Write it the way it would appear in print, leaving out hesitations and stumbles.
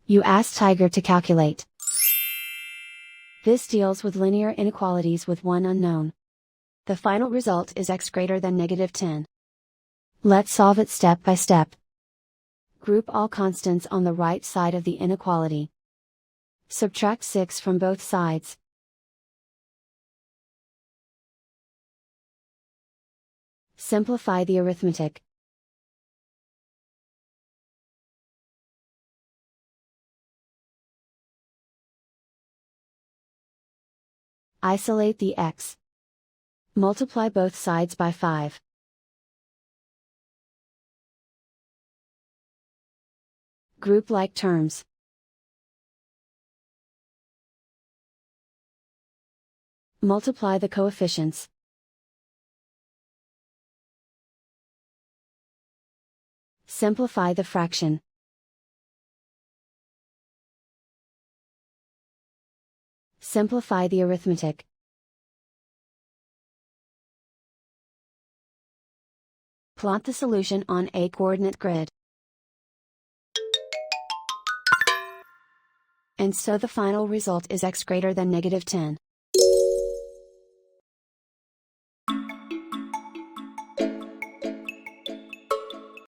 You ask Tiger to calculate. This deals with linear inequalities with one unknown. The final result is x greater than -10. Let's solve it step by step. Group all constants on the right side of the inequality. Subtract 6 from both sides. Simplify the arithmetic. Isolate the x. Multiply both sides by 5. Group like terms. Multiply the coefficients. Simplify the fraction. Simplify the arithmetic. Plot the solution on a coordinate grid. And so the final result is x greater than -10.